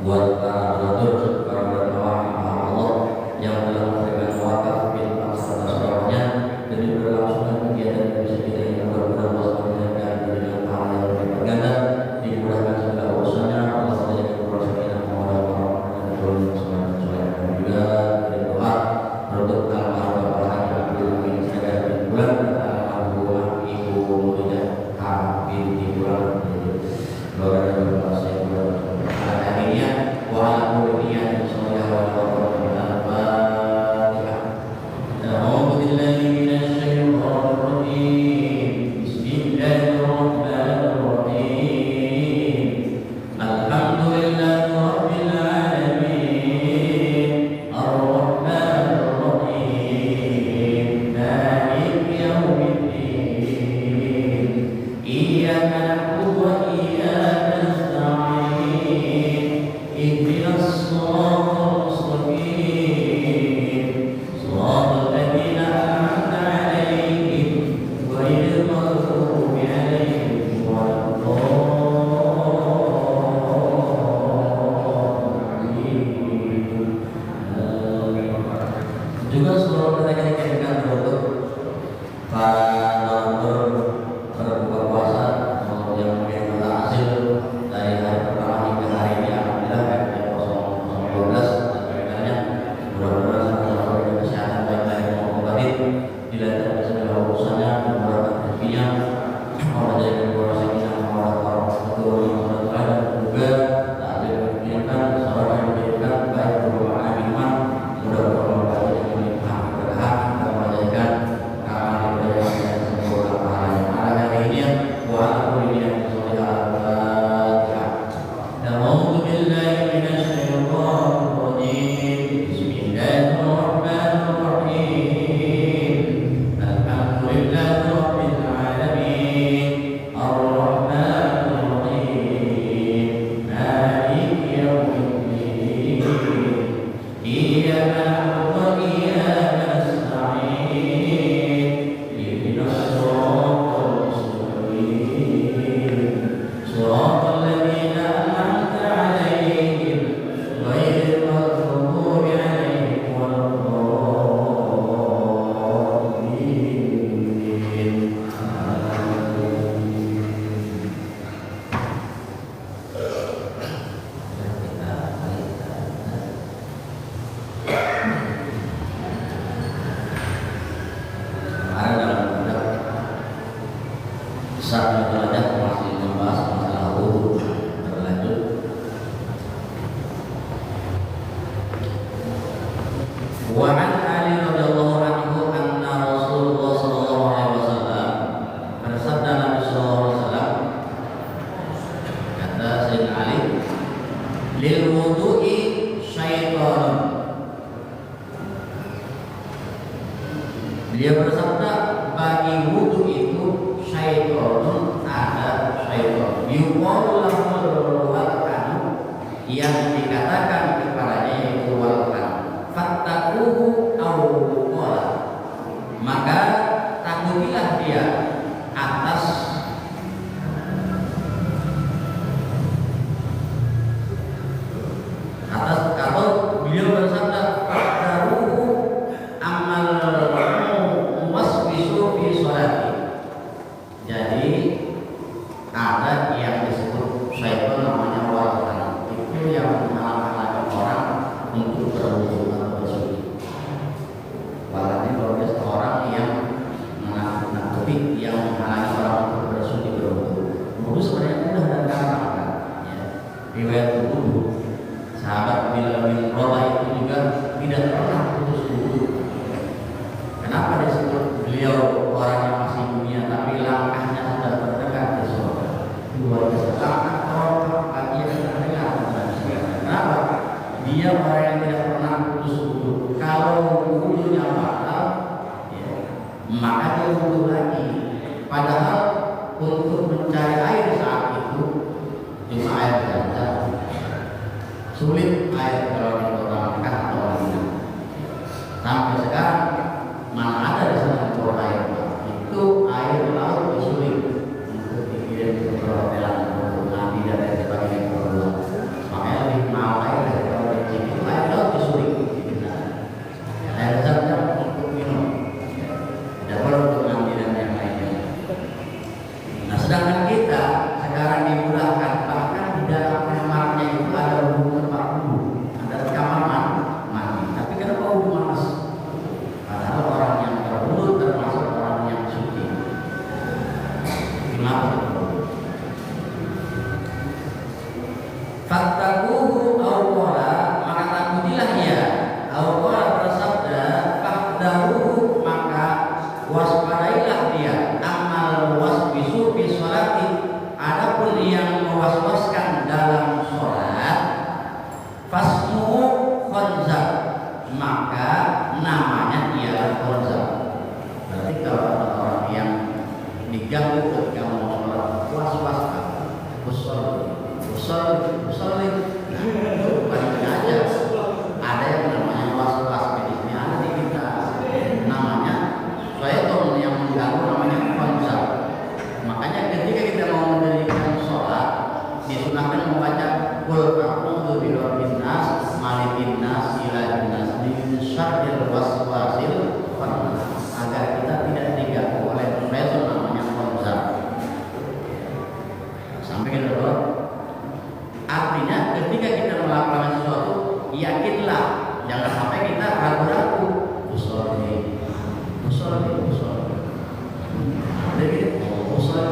buat para donatur, para dermawan Allah Saat belajar masih membahas masalah wudu berlanjut. Wa an Ali radhiyallahu anhu anna Rasulullah sallallahu alaihi wasallam bersabda Nabi sallallahu alaihi wasallam, kata Sayyidina Ali, lil wudu'i syaitan. Dia bersabda, bagi wudu itu syaitan, ada syaitan. Yuqalu lahu walqan, yang dikatakan kepadanya yaitu walqan. Fattaquhu aw qala, maka takutilah dia atas kalau beliau bersabda fadaruhu amal muwaswisu fi sholati. Jadi ada yang disebut syaitan namanya walqan, itu yang menghalang-halangi orang untuk berwudu atau bersuci. Walqan ini kalau biasa orang yang menakut-nakuti, yang menghalangi orang untuk bersuci berwudu. Wudu sebenarnya mudah dan gampang kan? Ya. Riwayat wudu sahabat Bilal bin Rabah itu juga tidak pernah putus wudu. Kenapa disebut beliau orang yang masih dunia tapi langkahnya sudah terdekat di surga? Luar biasa. Langkah orang kaki yang terdekat dengan surga. Kenapa? Dia orang yang tidak pernah putus wudu. Kalau wudunya batal, ya, maka dia wudu lagi. Padahal untuk mencari air saat itu cuma air zam-zam. Sulit air kalau di kota Mekah atau Madinah. Sampai sekarang mana ada di sana bor air? Itu air laut sulit untuk dikirim ke perhotelan untuk nanti dan lain sebagainya keperluan. Makanya lebih mahal air daripada bensin. Itu air laut sulit. Air zam-zam untuk minum, tidak perlu untuk nanti dan yang lainnya. Nah, sedangkan kita sekarang dimudahkan, bahkan di dalam kamarnya itu ada hubungan tempat wudu, ada kamar mandi. Tapi kenapa wudu malas? Padahal orang yang berwudu termasuk orang yang suci. Kenapa? Fattaquhu aw qala, maka takutilah dia. Aw qala bersabda, fahdaruhu, maka waspadailah dia. Amal waswisu fi sholati, adapun yang mewaswaskan dalam sholat, fasmuhu khonzab, maka namanya ialah khonzab. Berarti kalau ada orang yang diganggu ketika mau sholat, was-was, usol, bukan aja. Ada yang namanya was-was, medisnya ada di kita. Namanya syaitan yang mengganggu, namanya khonzab. Makanya ketika kita mau mendirikan sholat, disunahkan membaca qul a'udzu birabbin nas, malikin nas, ilahin nas, min syarril waswasil khannas, agar kita tidak diganggu oleh syaitan namanya khonzab. Sampai kita tahu. Artinya ketika kita melakukan sesuatu, yakinlah, jangan sampai kita ragu-ragu. Usolli. Usul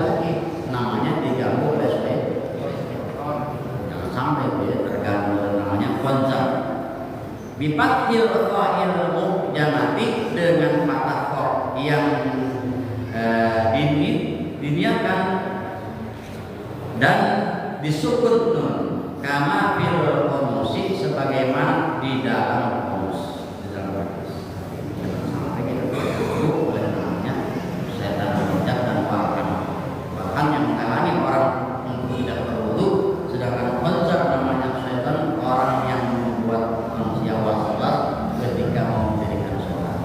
lagi, namanya diganggu oleh syaitan. Jangan sampai dia terganggu oleh namanya khonzab. Bifathil qa'il mu'jamati, dengan fathah qa yang diniatkan dan disukun nun, kama fil qamusi, sebagaimana di dalam qamus, di dalam hadis. Sampai kita terganggu oleh namanya setan khonzab dan walqan. Walqan yang menghalangi orang untuk tidak berwudu, sedangkan khonzab namanya setan, orang yang membuat manusia was-was ketika mau mendirikan sholat.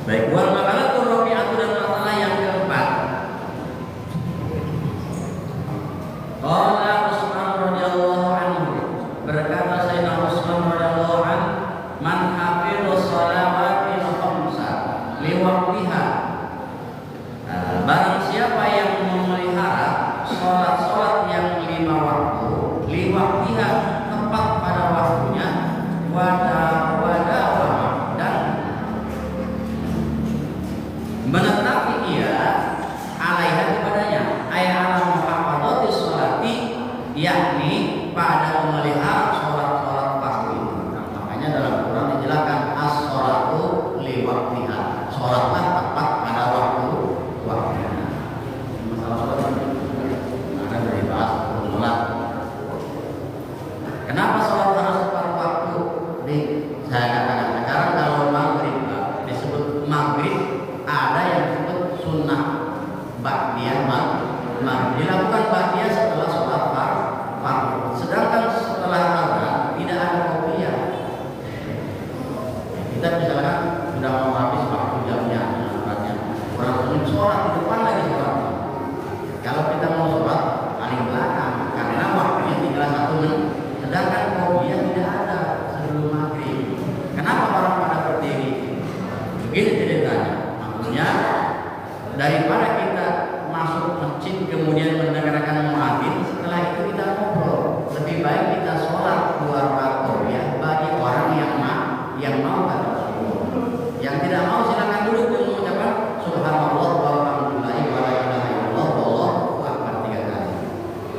Baik, wal maqalatul rabi'atu, dan masalah yang keempat. Qala Utsman radhiyallahu anhu, berkata Sayyidina Utsman radhiyallahu anhu, man hafidhu sholawati khamsa liwaqtiha, barang siapa yang memelihara sholat-sholat yang 5 waktu, liwaqtiha, tepat pada waktunya, wada dan menetap memelihara sholat-sholat fardu. Nah, makanya dalam Quran dijelaskan as-sholatu li waqtiha. Sholatlah tepat pada waktunya. Masalah sholat akan dibahas sholat. Kenapa sholat harus tepat waktu? Saya katakan sekarang kalau maghrib disebut maghrib, ada yang disebut sunnah ba'diyah maghrib. Dilakukan ba'diyah setelah sholat fardu. Sedangkan setelah azan tidak ada qobliyah. Kita misalkan sudah mau habis waktu jamnya, orang menit sholat di depan lagi sholat. Kalau kita mau sholat paling belakang karena waktunya tinggal 1 menit. Sedangkan qobliyah tidak ada sebelum maghrib. Kenapa orang pada berdiri? Begini ceritanya. Maksudnya daripada kita masuk masjid kemudian mendengarkan muadzin, setelah itu kita ngobrol. Lebih baik kita sholat 2 rakaat qobliyah bagi orang yang mau kata Rasulullah. Yang tidak mau silakan duduk dan mengucapkan subhanallah walhamdulillahi wa la ilaha illallah wallahu akbar 3 kali.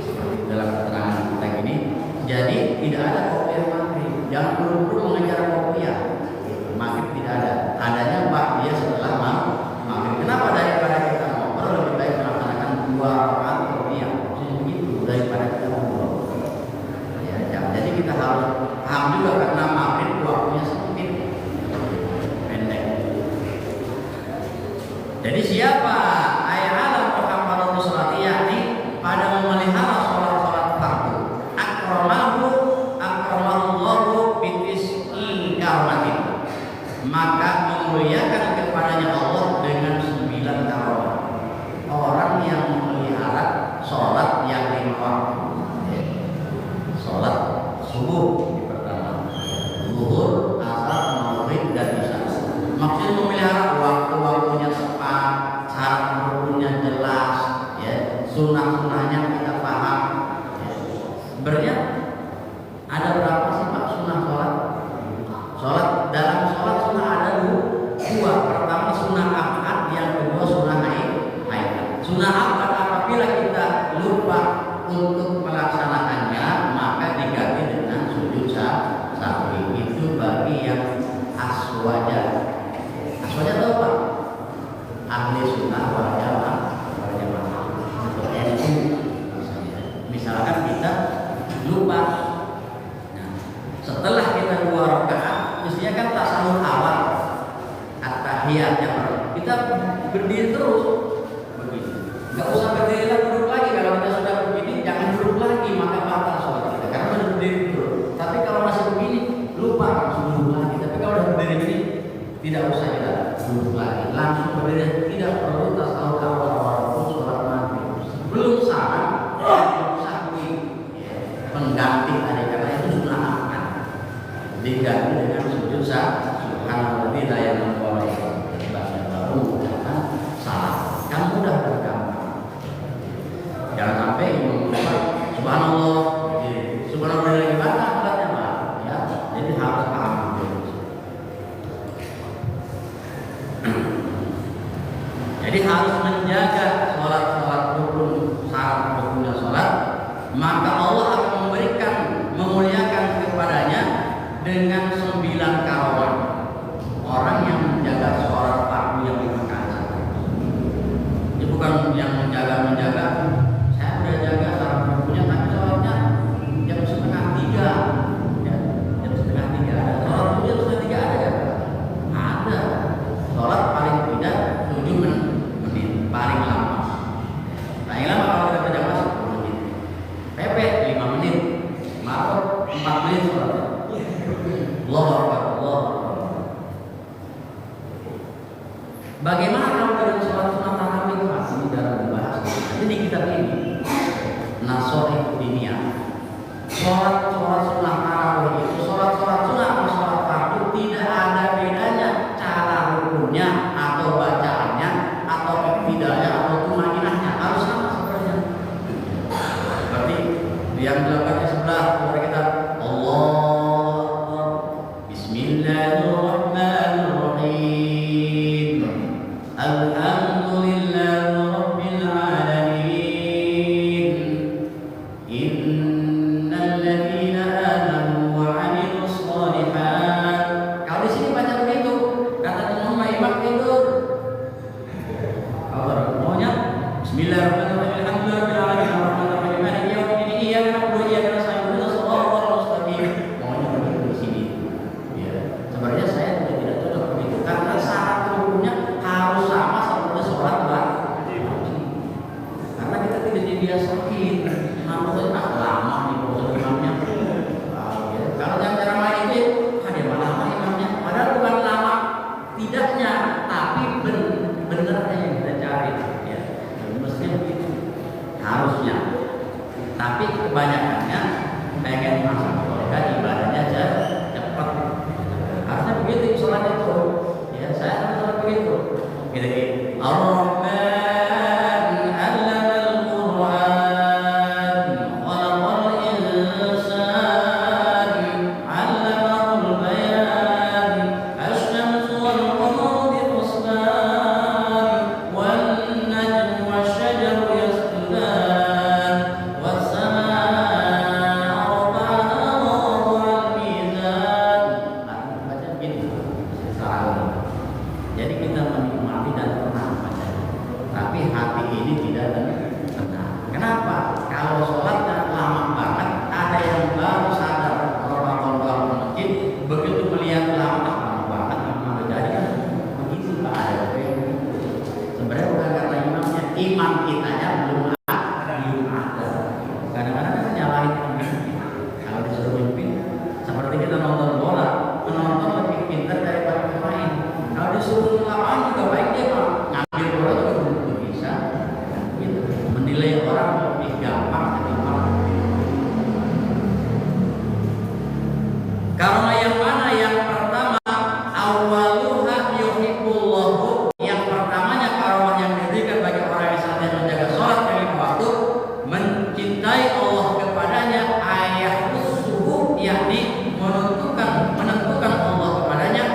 Seperti dalam keterangan kita ini. Jadi tidak ada qobliyah maghrib. Jangan buru-buru mengejar qobliyah. Maghrib tidak ada. Adanya ba'diyah setelah maghrib. Kenapa? Daripada kita ngobrol lebih baik melaksanakan 2 rakaat qobliyah. Begitu daripada kita ngobrol. Ya, jadi kita harus paham juga karena maghrib waktunya sempit, pendek. Jadi siapa ayat al-muhammadatu sholati, yakni pada memelihara sholat-sholat fardu, akramallahu bitis'i karamatin, maka memuliakan kepadanya Allah dengan 9 karamah. Orang yang memelihara sholat yang 5 waktu, sholat subuh di pertama, zuhur, asar, maghrib dan isya. Maksudnya memelihara waktu-waktunya tepat, syarat rukunnya jelas, ya, sunnah-sunnahnya kita paham. Sebenarnya ada berapa sih Pak sunnah sholat? Sholat dalam sholat sunnah ada 2. Pertama sunnah akad, yang kedua sunnah haid. Sunnah akad apabila kita lupa untuk melaksanakannya maka diganti dengan sujud sahwi. Itu bagi yang aswaja. Aswaja itu apa? Ahli sunnah wal jamaah. Atau NU. Misalkan kita lupa. Nah, setelah kita 2 rakaat, mestinya kan tasawuf awal, at-tahiyat yang kita berdiri terus begini. Enggak usah berdiri lagi, duduk lagi. Kalau kita sudah begini, jangan duduk lagi, maka batal sholat kita karena sudah berdiri dulu. Tapi kalau masih begini, lupa langsung duduk lagi. Tapi kalau sudah berdiri begini, tidak usah kita duduk lagi, langsung berdiri. Tidak perlu tasawuf awal walaupun sholat maghrib. Sebelum salam, sahwi pengganti tadi karena itu sunnah akan diganti dengan sujud subhanallah la ilaha bahasa baru salah. Kan mudah bergampang. Jangan sampai subhanallah, subhanallah dari mana alatnya Pak? Ya, jadi harus paham dulu. Jadi harus menjaga sholat-sholat rukun, syarat rukunnya sholat, maka Allah akan memberikan, memuliakan kepadanya dengan 9 karamah. Orang yang menjaga sholat fardu yang 5 kali. Ini bukan yang menjaga. Saya udah jaga syarat rukunnya, tapi sholatnya jam 2:30. Ya, jam 2:30 ada. Sholat rukunnya 2:30 ada ya? Ada. Sholat paling tidak 7 menit. Paling lama. Paling lama kalau kita kerja masuk 10 menit. PP 5 menit. Maaf 4 menit sholatnya. Allahu Akbar, Allahu Akbar. Bagaimana kalau dengan sholat sunat tarawih masih dalam dibahas? Jadi kita ini nasoih dunia. Sholat sunat tarawih itu sholat sunat atau sholat fardu tidak ada bedanya cara rukunnya atau bacaannya atau iktidalnya atau tumaninahnya harus sama sebenarnya. Berarti yang dilakukan sebelah kepada kita Allah Bismillahirrahmanirrahim. Alhamdulillahirabbil alamin. Innal ladzina Gitu. Ar-Rahman 'allamal Qur'an, khalaqal insan, 'allamahul bayan, asy-syamsu wal qamaru bi-husban, wan najmu wasy-syajaru yasjudan, was-samaa'a rafa'aha wa wada'al mizan. Baca begini. Jadi kita menikmati dan tenang bacanya. Tapi hati ini tidak tenang. Kenapa? Kalau sholatnya lama banget, ada yang baru sadar Ramadan baru masjid, begitu melihat lama banget, lama jadi kan begitu Pak ada. Sebenarnya bukan karena imamnya, imam kitanya belum ada. Kadang-kadang kan nyalahin imamnya. Kalau disuruh mimpin, seperti kita nonton bola, penonton lebih pintar daripada pemain. Kalau disuruh lapangan juga baik dia mah ngambil bola juga belum bisa. Gitu. Menilai orang lebih gampang ketimbang. Karena yang mana yang pertama awaluha yuhibbullahu, yang pertamanya karomah yang diberikan bagi orang yang saat menjaga sholat lima waktu, mencintai Allah kepadanya, ayatus suhu, yakni menentukan Allah kepadanya,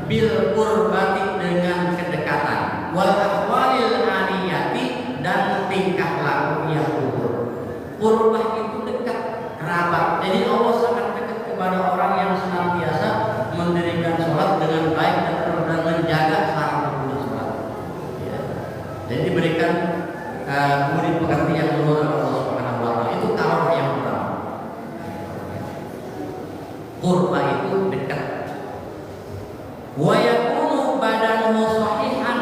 bil qurbati, dengan kedekatan, wal ahwalil aniyati, dan tingkah laku yang luhur. Qurbah itu dekat, kerabat. Jadi Allah sangat dekat kepada orang yang senantiasa mendirikan sholat dengan baik dan menjaga syarat sholat. Ya. Jadi diberikan kemudian pengertian yang luhur oleh Allah Subhanahu wa Ta'ala. Itu karomah yang pertama. Qurbah itu dekat. Wa yakunu badanuhu sahihan,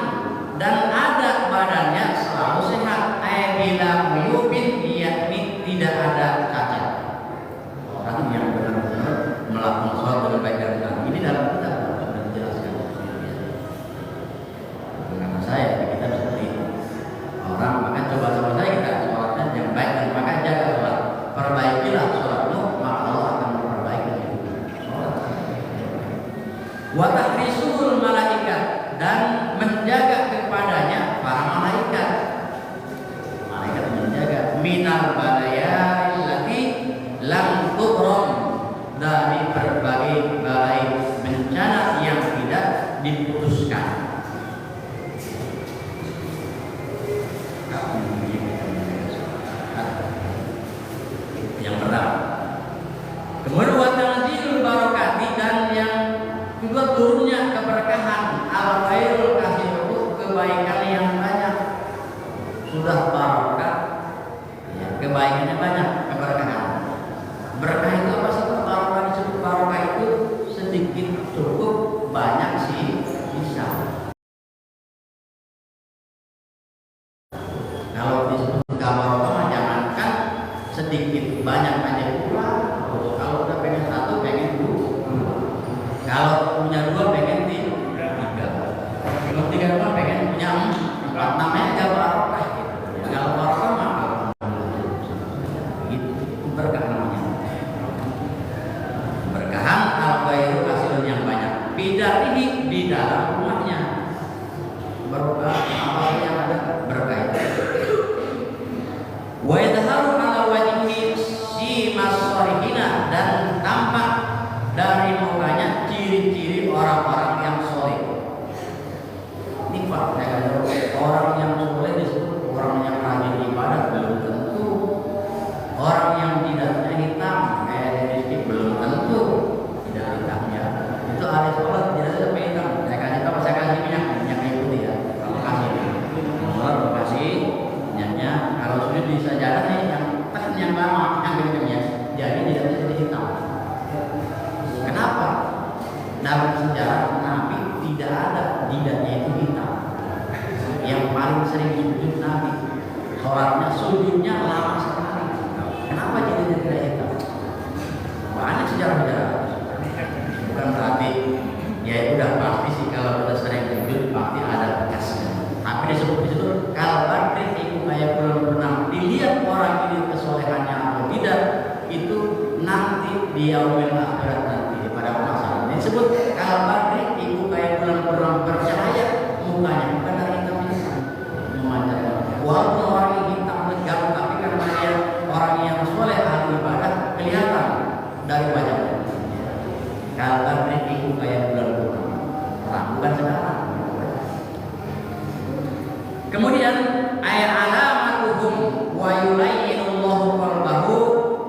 dan ada badannya selalu sehat. Bila uyubin, yakni tidak ada cacat. Orang yang benar-benar melakukan sholat dengan baik dan benar. Ini dalam kitab sudah dijelaskan. Karena saya kita seperti itu. Orang maka coba sama saya kita sholatnya yang baik dan maka jaga sholat. Perbaikilah sholatmu, maka Allah akan memperbaiki sholat. Wa tahrisul malaikat, dan menjaga kepadanya para malaikat. Malaikat menjaga minal balaya allati lam tuqram, dari berbagai balai bencana yang tidak diputuskan. Yang pertama. Kemudian wa tanzilul barakati, dan yang kedua turunnya keberkahan, al khairul katsir, kebaikan yang banyak. Sudah barokah, ya, kebaikannya banyak, keberkahan. Berkah itu apa sih? Barokah disebut barokah itu sedikit cukup, banyak sih bisa. Kalau disebut barokah, jangankan sedikit, banyak aja pula. Kalau udah pengen satu, pengen dua. Kalau punya dua, pengen tiga. Kalau tiga dua, pengen punya empat. Namanya aja barokah. Kalau barokah mah gitu, berkah namanya. Berkahan al-khairu hasilun yang banyak. Bidar ini di dalam rumahnya. Berkah apa yang ada berkah itu. Wa yadharu ala wajhihi simas salihina, dan tampak dari mukanya ciri-ciri orang-orang yang soleh. Ini fakta, orang yang soleh disebut orang yang rajin ibadah belum tentu. Orang yang jidatnya hitam kayak listrik belum tentu tidak hitamnya. Itu ahli sholat jidatnya sampai hitam. Saya kasih minyak kayu putih ya. Kalau kasih sholat kasih minyaknya. Kalau sudah bisa jalan nih yang lama yang kencangnya, jadi jidatnya jadi hitam. Kenapa? Dalam sejarah Nabi tidak ada jidatnya itu hitam. Yang paling sering sujud Nabi, sholatnya sujudnya lama sekali. Kenapa jidatnya tidak hitam? Banyak sejarah-sejarah. Bukan berarti ya udah pasti sih kalau kita sering sujud pasti ada bekasnya. Tapi disebut di situ kalau badri ibu kayak belum pernah dilihat orang ini kesolehannya atau tidak, itu nanti di yaumil akhirat nanti pada masalah. Disebut kalau badri ibu kayak belum pernah bercahaya mukanya, bukan dari wajahnya. Kalau itu kayak bulan terang, bukan sekarang. Kemudian ayat alamatuhum wa yulayyinullahu qalbahu,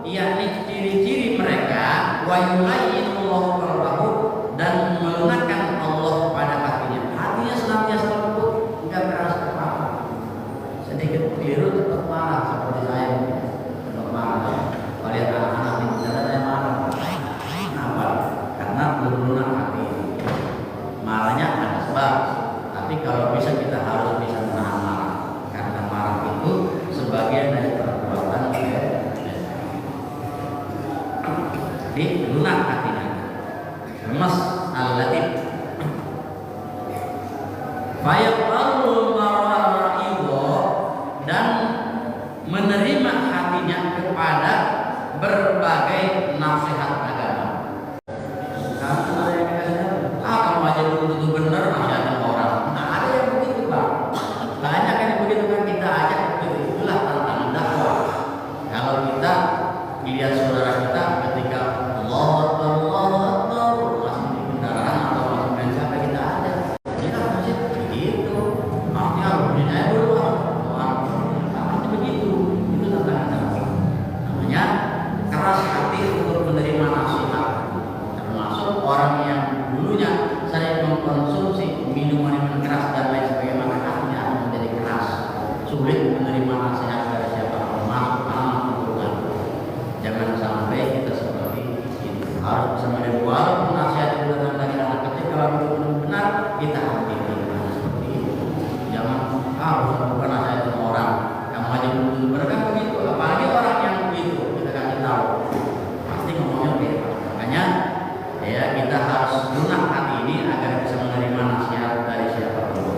yakni ciri-ciri mereka wa yulayyinullahu qalbahu, dan melunakkan Allah pada hatinya. Hatinya senantiasa lembut, enggak keras kepala. Sedikit keliru tetap marah seperti saya. Tetap marah. Kalau lihat anak-anak di sana saya marah. Kenapa? Karena belum lunak hati. Marahnya ada sebab. Tapi kalau bisa kita harus bisa menahan marah. Karena marah itu sebagian dari perbuatan jadi lunak hatinya. Mas al-latif fayaqalul mara'ido, dan menerima hatinya kepada berbagai nasihat agama. Kamu aja belum tentu benar nasihat orang. Nah, ada yang begitu, Pak. Banyak yang begitu kan, kita ajak begitu. Itulah tantangan dakwah. Kalau kita lihat saudara kita ketika Allah masih di kendaraan atau masih main siapa kita ada, kita masih begitu. Maksudnya harus dinaya dulu, itu begitu. Itu tantangan dakwah. Namanya keras hati untuk menerima nasihat. Termasuk orang yang dulunya sering mengkonsumsi minuman keras dan lain sebagainya, maka hatinya akan menjadi keras, sulit menerima nasihat dari siapapun, masuk anak Tuhan. Jangan sampai kita seperti itu. Harus bisa menerima walaupun nasihat itu datang dari anak kecil, kalau itu benar kita ambil seperti itu. Jangan harus bukan nasihat dari orang yang wajib untuk berkah begitu. Apalagi orang yang begitu kita kasih tahu pasti ngomongnya beda. Makanya ya kita harus lunak hati ini agar bisa menerima nasihat dari siapapun.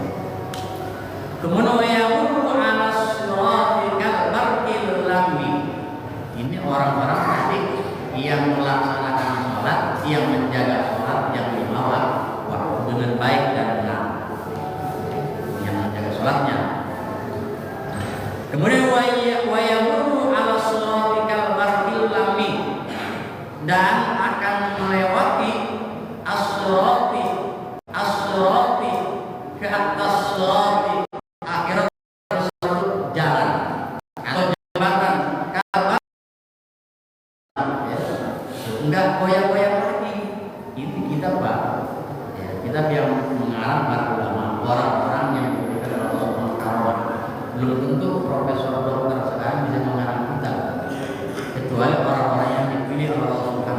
Kemudian yaqulu ala siratikal barqil lammi. Ini orang-orang tadi yang melaksanakan sholat, yang menjaga sholat, yang lima waktu dengan baik dan benar, yang menjaga sholatnya. Kemudian wa yaqulu ala siratikal barqil lammi, dan akan melewati as-sirati ke atas sirati, akhirat suatu jalan atau jembatan. Enggak goyang-goyang lagi. Ini kita, Pak. Ya, kita yang mengarang para ulama, orang-orang yang diberikan oleh Allah SWT. Belum tentu profesor dokter sekarang bisa mengarang kita, kecuali orang-orang yang dipilih oleh Allah SWT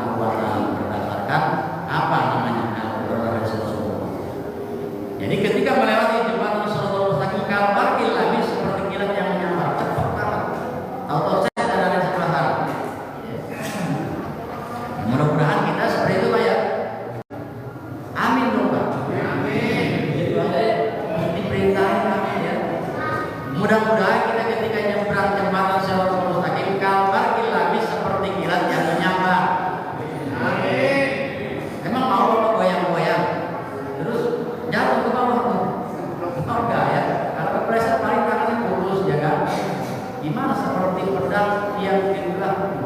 berdasarkan apa namanya Al-Quran dan Sunnah. Jadi ketika melewati jembatan Shiratal Mustaqim kal barqil lammi, seperti kilat yang menyambar, cepat banget. Tahu-tahu saya ada di sebelah sana. Mudah-mudahan kita seperti itu, Pak ya. Amin dong, Pak. Amin. Jadi ada diperintahin kami ya. Mudah-mudahan kita ketika nyebrang jembatan Shiratal Mustaqim kal barqil lammi, seperti kilat yang menyambar. Amin. Emang mau goyang-goyang terus jatuh ke bawah tuh? Oh enggak ya. Kalau kepleset paling tangannya putus ya kan. Gimana seperti pedang yang dibilang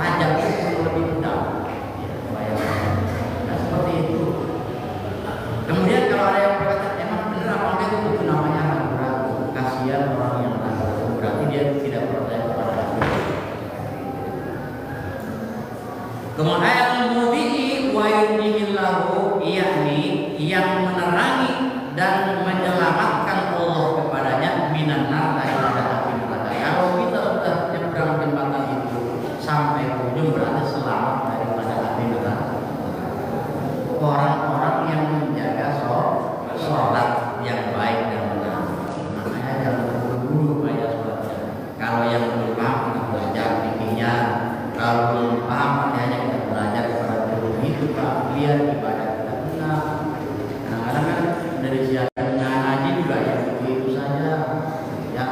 tajam itu lebih pedang. Ya, bayangkan. Nah, seperti itu. Kemudian kalau ada yang berkata emang benar apa enggak, itu namanya ragu. Kasihan orang yang ragu, berarti dia tidak percaya kepada Allah. Kemudian ayat mudhi'i wa yudhillahu, yakni yang menerangi dan menyelamatkan Allah kepadanya minan nar, dari api neraka. Kalau kita sudah nyebrang jembatan itu sampai ujung, berarti selamat daripada api neraka. Orang-orang yang menjaga sholat yang baik dan benar, makanya jangan terburu-buru bayar sholatnya. Kalau yang belum paham kita belajar fikihnya, kalau belum paham hanya kita belajar kepada guru itu, Pak, lihat ibadah kita benar. Kadang-kadang kan dari siapa ngaji juga ya begitu saja. Ya,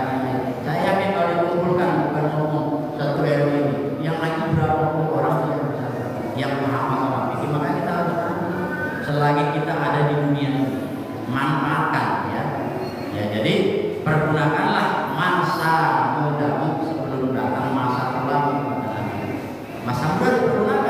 saya yakin kalau dikumpulkan bukan ngomong satu RW ini, yang lagi berapa puluh orang yang paham masalah fikih, maka kita harus selagi kita ada di dunia ini manfaatkan ya. Ya, jadi pergunakanlah masa mudamu sebelum datang masa tua. Masa muda dipergunakan.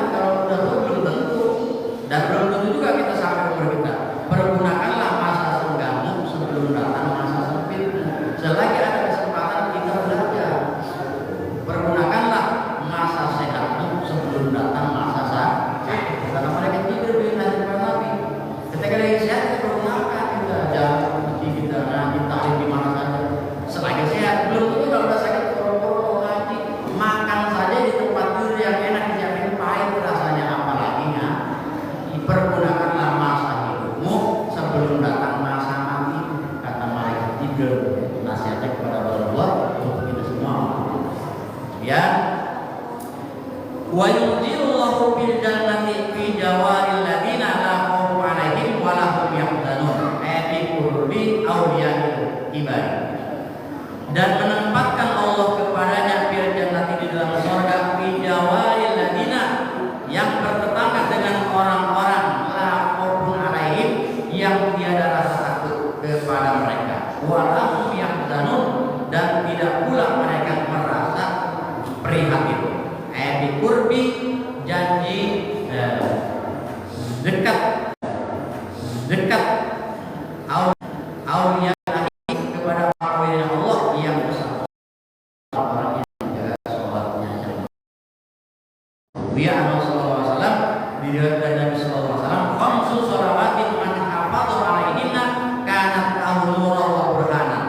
diriwayatkan dari Nabi sallallahu alaihi wasallam, khamsu shalawatin man hafadha 'alaihinna kanat lahu nuran wa burhanan.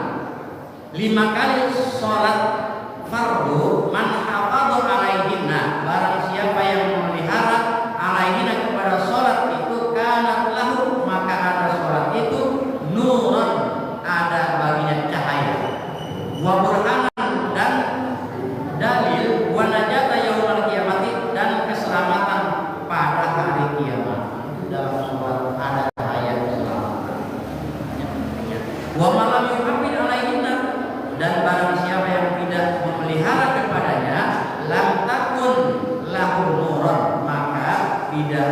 5 kali salat fardu man hafadha 'alaihinna, barang siapa yang memelihara 'alaihinna kepada salat itu, kanat lahu, maka ada salat itu nuran, ada baginya cahaya, wa burhanan, dan dalil, wa najata yaumil qiyamati, dan keselamatan pada hari kiamat. Dalam sholat ada cahaya keselamatan. Wa malam yuhammid alaihinna, dan barang siapa yang tidak memelihara kepadanya, lam takun lahu nuran, maka tidak